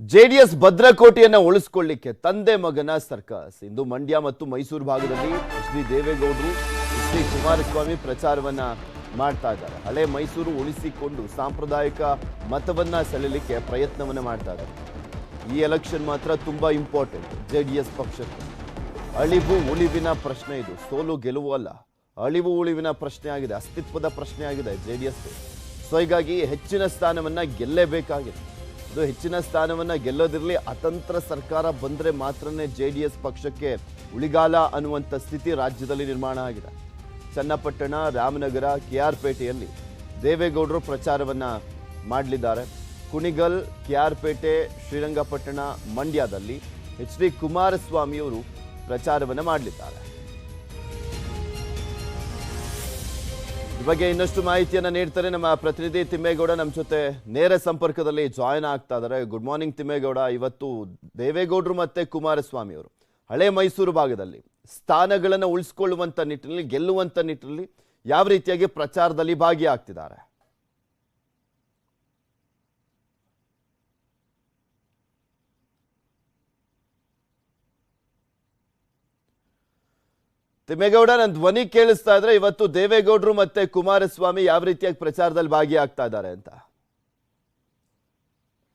JDS ಭದ್ರಕೋಟೆಯನ್ನ ಉಳಿಸಿಕೊಳ್ಳಿಕ್ಕೆ ತಂದೆ ಮಗನ circus ಇಂದು ಮಂಡ್ಯ ಮತ್ತು ಮೈಸೂರು ಭಾಗದಲ್ಲಿ ಎಚ್.ಡಿ. ದೇವೇಗೌಡರು ಎಚ್.ಡಿ. ಕುಮಾರಸ್ವಾಮಿ ಪ್ರಚಾರವನ್ನ ಮಾಡ್ತಾ ಇದ್ದಾರೆ. ಹಳೆ ಮೈಸೂರು ಉಳಿಸಿಕೊಂಡು ಸಾಂಪ್ರದಾಯಿಕ ಮತವನ್ನ ಸೆಳೆಯಲಿಕ್ಕೆ ಪ್ರಯತ್ನವನ್ನ ಮಾಡ್ತಾ ಇದ್ದಾರೆ. ಈ ಎಲೆಕ್ಷನ್ ಮಾತ್ರ ತುಂಬಾ ಇಂಪಾರ್ಟೆಂಟ್ ಜೆಡಿಎಸ್ ಪಕ್ಷಕ್ಕೆ. ಅಳಿವು ಉಳಿವಿನ ಪ್ರಶ್ನೆ ಇದು, ಸೋಲು ಗೆಲುವು ಅಲ್ಲ. ಅಳಿವು ಉಳಿವಿನ ಪ್ರಶ್ನೆ ಆಗಿದೆ, ಅಸ್ತಿತ್ವದ ಪ್ರಶ್ನೆ ಆಗಿದೆ ಜೆಡಿಎಸ್. ಸೊ ಹೀಗಾಗಿ ಹೆಚ್ಚಿನ ಸ್ಥಾನವನ್ನ ಗೆಲ್ಲೇಬೇಕಾಗಿದೆ. ಅದು ಹೆಚ್ಚಿನ ಸ್ಥಾನವನ್ನ ಗೆಲ್ಲೋದಿರಲಿ, ಅತಂತ್ರ ಸರ್ಕಾರ ಬಂದ್ರೆ ಮಾತ್ರನೇ ಜೆಡಿಎಸ್ ಪಕ್ಷಕ್ಕೆ ಉಳಿಗಾಲ ಅನ್ನುವಂಥ ಸ್ಥಿತಿ ರಾಜ್ಯದಲ್ಲಿ ನಿರ್ಮಾಣ ಆಗಿದೆ. ಚನ್ನಪಟ್ಟಣ, ರಾಮನಗರ, ಕೆಆರ್ ಪೇಟೆಯಲ್ಲಿ ದೇವೇಗೌಡರು ಪ್ರಚಾರವನ್ನ ಮಾಡಲಿದ್ದಾರೆ. ಕುಣಿಗಲ್, ಕೆಆರ್ ಪೇಟೆ, ಶ್ರೀರಂಗಪಟ್ಟಣ, ಮಂಡ್ಯದಲ್ಲಿ ಎಚ್.ಡಿ. ಕುಮಾರಸ್ವಾಮಿಯವರು ಪ್ರಚಾರವನ್ನ ಮಾಡಲಿದ್ದಾರೆ. ಈ ಬಗ್ಗೆ ಇನ್ನಷ್ಟು ಮಾಹಿತಿಯನ್ನ ನೀಡ್ತಾರೆ ನಮ್ಮ ಪ್ರತಿನಿಧಿ ತಿಮ್ಮೇಗೌಡ. ನಮ್ಮ ಜೊತೆ ನೇರ ಸಂಪರ್ಕದಲ್ಲಿ ಜಾಯಿನ್ ಆಗ್ತಾ ಇದ್ದಾರೆ. Good morning Thimmegowda. ಇವತ್ತು ದೇವೇಗೌಡರು ಮತ್ತೆ ಕುಮಾರಸ್ವಾಮಿ ಅವರು ಹಳೆ ಮೈಸೂರು ಭಾಗದಲ್ಲಿ ಸ್ಥಾನಗಳನ್ನು ಉಳಿಸಿಕೊಳ್ಳುವಂತ ನಿಟ್ಟಿನಲ್ಲಿ, ಗೆಲ್ಲುವಂತ ನಿಟ್ಟಿನಲ್ಲಿ ಯಾವ ರೀತಿಯಾಗಿ ಪ್ರಚಾರದಲ್ಲಿ ಭಾಗಿಯಾಗ್ತಿದ್ದಾರೆ? ತಿಮ್ಮೇಗೌಡ, ನನ್ನ ಧ್ವನಿ ಕೇಳಿಸ್ತಾ ಇದ್ರೆ ಇವತ್ತು ದೇವೇಗೌಡರು ಮತ್ತೆ ಕುಮಾರಸ್ವಾಮಿ ಯಾವ ರೀತಿಯಾಗಿ ಪ್ರಚಾರದಲ್ಲಿ ಭಾಗಿಯಾಗ್ತಾ ಇದ್ದಾರೆ ಅಂತ?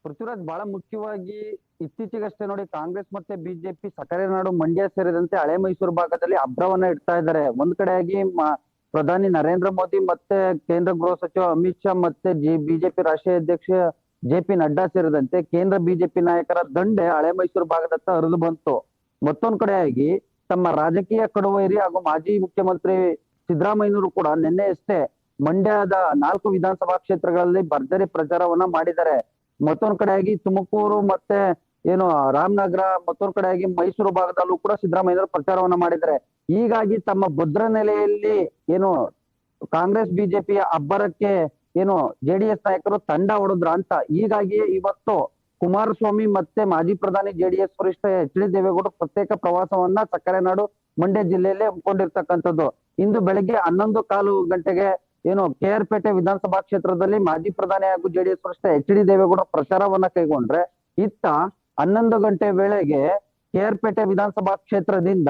ಪೃಥ್ವಿರಾಜ್, ಬಹಳ ಮುಖ್ಯವಾಗಿ ಇತ್ತೀಚೆಗಷ್ಟೇ ನೋಡಿ ಕಾಂಗ್ರೆಸ್ ಮತ್ತೆ ಬಿಜೆಪಿ ಸಕ್ಕರೆ ನಾಡು ಮಂಡ್ಯ ಸೇರಿದಂತೆ ಹಳೆ ಮೈಸೂರು ಭಾಗದಲ್ಲಿ ಅಬ್ರವನ್ನ ಇಡ್ತಾ ಇದ್ದಾರೆ. ಒಂದ್ ಕಡೆಯಾಗಿ ಪ್ರಧಾನಿ ನರೇಂದ್ರ ಮೋದಿ ಮತ್ತೆ ಕೇಂದ್ರ ಗೃಹ ಸಚಿವ ಅಮಿತ್ ಶಾ ಮತ್ತೆ ಬಿಜೆಪಿ ರಾಷ್ಟ್ರೀಯ ಅಧ್ಯಕ್ಷ ಜೆ.ಪಿ. ನಡ್ಡಾ ಸೇರಿದಂತೆ ಕೇಂದ್ರ ಬಿಜೆಪಿ ನಾಯಕರ ದಂಡೆ ಹಳೆ ಮೈಸೂರು ಭಾಗದತ್ತ ಹರಿದು ಬಂತು. ಮತ್ತೊಂದ್ ಕಡೆಯಾಗಿ ತಮ್ಮ ರಾಜಕೀಯ ಕಡುವೈರಿ ಹಾಗೂ ಮಾಜಿ ಮುಖ್ಯಮಂತ್ರಿ ಸಿದ್ದರಾಮಯ್ಯನವರು ಕೂಡ ನಿನ್ನೆಯಷ್ಟೇ ಮಂಡ್ಯದ 4 ವಿಧಾನಸಭಾ ಕ್ಷೇತ್ರಗಳಲ್ಲಿ ಭರ್ಜರಿ ಪ್ರಚಾರವನ್ನ ಮಾಡಿದ್ದಾರೆ. ಮತ್ತೊಂದ್ ಕಡೆಯಾಗಿ ತುಮಕೂರು ಮತ್ತೆ ರಾಮನಗರ, ಮತ್ತೊಂದ್ ಕಡೆಯಾಗಿ ಮೈಸೂರು ಭಾಗದಲ್ಲೂ ಕೂಡ ಸಿದ್ದರಾಮಯ್ಯನವರು ಪ್ರಚಾರವನ್ನ ಮಾಡಿದ್ದಾರೆ. ಹೀಗಾಗಿ ತಮ್ಮ ಭದ್ರ ನೆಲೆಯಲ್ಲಿ ಕಾಂಗ್ರೆಸ್ ಬಿಜೆಪಿಯ ಅಬ್ಬರಕ್ಕೆ ಜೆಡಿಎಸ್ ನಾಯಕರು ತಂಡ ಹೊಡೆದ್ರ ಅಂತ. ಹೀಗಾಗಿ ಇವತ್ತು ಕುಮಾರಸ್ವಾಮಿ ಮತ್ತೆ ಮಾಜಿ ಪ್ರಧಾನಿ ಜೆಡಿಎಸ್ ವರಿಷ್ಠ ಎಚ್.ಡಿ. ದೇವೇಗೌಡರು ಪ್ರತ್ಯೇಕ ಪ್ರವಾಸವನ್ನ ಸಕ್ಕರೆ ನಾಡು ಮಂಡ್ಯ ಜಿಲ್ಲೆಯಲ್ಲಿ ಹಮ್ಮಿಕೊಂಡಿರ್ತಕ್ಕಂಥದ್ದು. ಇಂದು ಬೆಳಗ್ಗೆ 11:15 ಗಂಟೆಗೆ ಕೆಆರ್ ಪೇಟೆ ವಿಧಾನಸಭಾ ಕ್ಷೇತ್ರದಲ್ಲಿ ಮಾಜಿ ಪ್ರಧಾನಿ ಹಾಗೂ ಜೆಡಿಎಸ್ ವರಿಷ್ಠ ಎಚ್.ಡಿ. ದೇವೇಗೌಡರು ಪ್ರಚಾರವನ್ನ ಕೈಗೊಂಡ್ರೆ, ಇತ್ತ 11 ಗಂಟೆ ವೇಳೆಗೆ ಕೆಆರ್ ಪೇಟೆ ವಿಧಾನಸಭಾ ಕ್ಷೇತ್ರದಿಂದ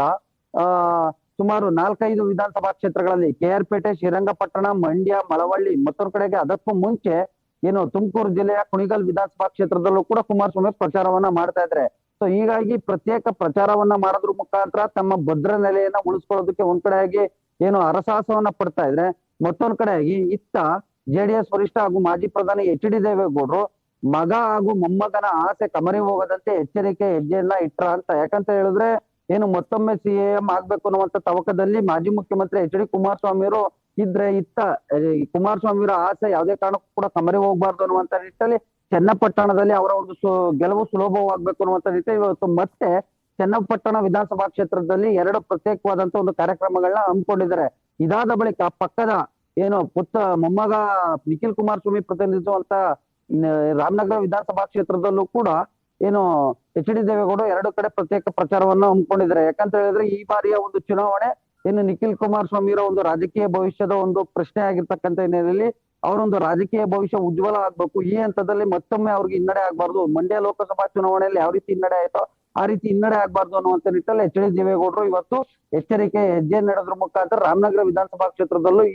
ಸುಮಾರು 4-5 ವಿಧಾನಸಭಾ ಕ್ಷೇತ್ರಗಳಲ್ಲಿ ಕೆಆರ್ ಪೇಟೆ, ಶ್ರೀರಂಗಪಟ್ಟಣ, ಮಂಡ್ಯ, ಮಳವಳ್ಳಿ, ಮತ್ತೊಂದು ಕಡೆಗೆ ಅದಕ್ಕೂ ಮುಂಚೆ ತುಮಕೂರು ಜಿಲ್ಲೆಯ ಕುಣಿಗಲ್ ವಿಧಾನಸಭಾ ಕ್ಷೇತ್ರದಲ್ಲೂ ಕೂಡ ಕುಮಾರಸ್ವಾಮಿ ಪ್ರಚಾರವನ್ನ ಮಾಡ್ತಾ ಇದ್ದಾರೆ. ಸೊ ಹೀಗಾಗಿ ಪ್ರತ್ಯೇಕ ಪ್ರಚಾರವನ್ನ ಮಾಡೋದ್ರ ಮುಖಾಂತರ ತಮ್ಮ ಭದ್ರ ನೆಲೆಯನ್ನ ಉಳಿಸ್ಕೊಳ್ಳೋದಕ್ಕೆ ಒಂದ್ ಕಡೆಯಾಗಿ ಹರಸಾಹಸವನ್ನ ಪಡ್ತಾ ಇದ್ರೆ, ಮತ್ತೊಂದ್ ಕಡೆಯಾಗಿ ಇತ್ತ ಜೆಡಿಎಸ್ ವರಿಷ್ಠ ಹಾಗೂ ಮಾಜಿ ಪ್ರಧಾನಿ ಎಚ್.ಡಿ. ದೇವೇಗೌಡರು ಮಗ ಹಾಗೂ ಮೊಮ್ಮಗನ ಆಸೆ ಕಮರಿ ಹೋಗದಂತೆ ಎಚ್ಚರಿಕೆ ಹೆಜ್ಜೆಯನ್ನ ಇಟ್ರ ಅಂತ. ಯಾಕಂತ ಹೇಳಿದ್ರೆ ಮತ್ತೊಮ್ಮೆ ಸಿಎಂ ಆಗ್ಬೇಕು ಅನ್ನುವಂತ ತವಕದಲ್ಲಿ ಮಾಜಿ ಮುಖ್ಯಮಂತ್ರಿ ಎಚ್.ಡಿ. ಕುಮಾರಸ್ವಾಮಿಯವರು ಇದ್ರೆ, ಇತ್ತ ಕುಮಾರಸ್ವಾಮಿಯವರ ಆಸೆ ಯಾವುದೇ ಕಾರಣಕ್ಕೂ ಕೂಡ ಕಮರಿ ಹೋಗ್ಬಾರ್ದು ಅನ್ನುವಂತ ನಿಟ್ಟಲ್ಲಿ ಚನ್ನಪಟ್ಟಣದಲ್ಲಿ ಅವರ ಒಂದು ಗೆಲುವು ಸುಲಭವಾಗ್ಬೇಕು ಅನ್ನುವಂತ ನಿಟ್ಟಿನಲ್ಲಿ ಇವತ್ತು ಮತ್ತೆ ಚನ್ನಪಟ್ಟಣ ವಿಧಾನಸಭಾ ಕ್ಷೇತ್ರದಲ್ಲಿ 2 ಪ್ರತ್ಯೇಕವಾದಂತ ಒಂದು ಕಾರ್ಯಕ್ರಮಗಳನ್ನ ಹಮ್ಮಿಕೊಂಡಿದ್ದಾರೆ. ಇದಾದ ಬಳಿಕ ಪಕ್ಕದ ಮೊಮ್ಮಗ ನಿಖಿಲ್ ಕುಮಾರಸ್ವಾಮಿ ಪ್ರತಿನಿಧಿಸುವಂತ ರಾಮನಗರ ವಿಧಾನಸಭಾ ಕ್ಷೇತ್ರದಲ್ಲೂ ಕೂಡ ಎಚ್.ಡಿ. ದೇವೇಗೌಡರು 2 ಕಡೆ ಪ್ರತ್ಯೇಕ ಪ್ರಚಾರವನ್ನ ಹಮ್ಮಿಕೊಂಡಿದ್ದಾರೆ. ಯಾಕಂತ ಹೇಳಿದ್ರೆ ಈ ಬಾರಿಯ ಒಂದು ಚುನಾವಣೆ ನಿಖಿಲ್ ಕುಮಾರಸ್ವಾಮಿಯವರ ಒಂದು ರಾಜಕೀಯ ಭವಿಷ್ಯದ ಒಂದು ಪ್ರಶ್ನೆ ಆಗಿರ್ತಕ್ಕಂಥ ಹಿನ್ನೆಲೆಯಲ್ಲಿ ಅವರೊಂದು ರಾಜಕೀಯ ಭವಿಷ್ಯ ಉಜ್ವಲ ಆಗ್ಬೇಕು. ಈ ಹಂತದಲ್ಲಿ ಮತ್ತೊಮ್ಮೆ ಅವ್ರಿಗೆ ಹಿನ್ನಡೆ ಆಗ್ಬಾರ್ದು. ಮಂಡ್ಯ ಲೋಕಸಭಾ ಚುನಾವಣೆಯಲ್ಲಿ ಯಾವ ರೀತಿ ಹಿನ್ನಡೆ ಆಯ್ತೋ ಆ ರೀತಿ ಹಿನ್ನಡೆ ಆಗ್ಬಾರ್ದು ಅನ್ನುವಂತ ನಿಟ್ಟಲ್ಲಿ ಎಚ್.ಡಿ. ದೇವೇಗೌಡರು ಇವತ್ತು ಎಚ್ಚರಿಕೆ ಹೆಜ್ಜೆ ನಡೆದ್ರ ಮುಖಾಂತರ ರಾಮನಗರ ವಿಧಾನಸಭಾ ಕ್ಷೇತ್ರದಲ್ಲೂ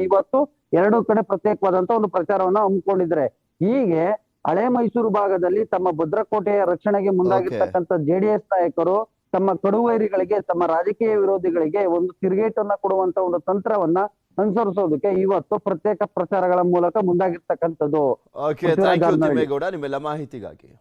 ಇವತ್ತು 2 ಕಡೆ ಪ್ರತ್ಯೇಕವಾದಂತ ಒಂದು ಪ್ರಚಾರವನ್ನ ಹಮ್ಮಿಕೊಂಡಿದ್ದಾರೆ. ಹೀಗೆ ಹಳೆ ಮೈಸೂರು ಭಾಗದಲ್ಲಿ ತಮ್ಮ ಭದ್ರಕೋಟೆಯ ರಕ್ಷಣೆಗೆ ಮುಂದಾಗಿರ್ತಕ್ಕಂಥ ಜೆಡಿಎಸ್ ನಾಯಕರು ತಮ್ಮ ಕಡುವೈರಿಗಳಿಗೆ, ತಮ್ಮ ರಾಜಕೀಯ ವಿರೋಧಿಗಳಿಗೆ ಒಂದು ತಿರುಗೇಟನ್ನ ಕೊಡುವಂತ ಒಂದು ತಂತ್ರವನ್ನ ಅನುಸರಿಸೋದಕ್ಕೆ ಇವತ್ತು ಪ್ರತ್ಯೇಕ ಪ್ರಚಾರಗಳ ಮೂಲಕ ಮುಂದಾಗಿರ್ತಕ್ಕಂಥದ್ದು. ಓಕೆ, ಥ್ಯಾಂಕ್ ಯು ತಿಮ್ಮೇಗೌಡ ನಿಮ್ಮೆಲ್ಲ ಮಾಹಿತಿಗಾಗಿ.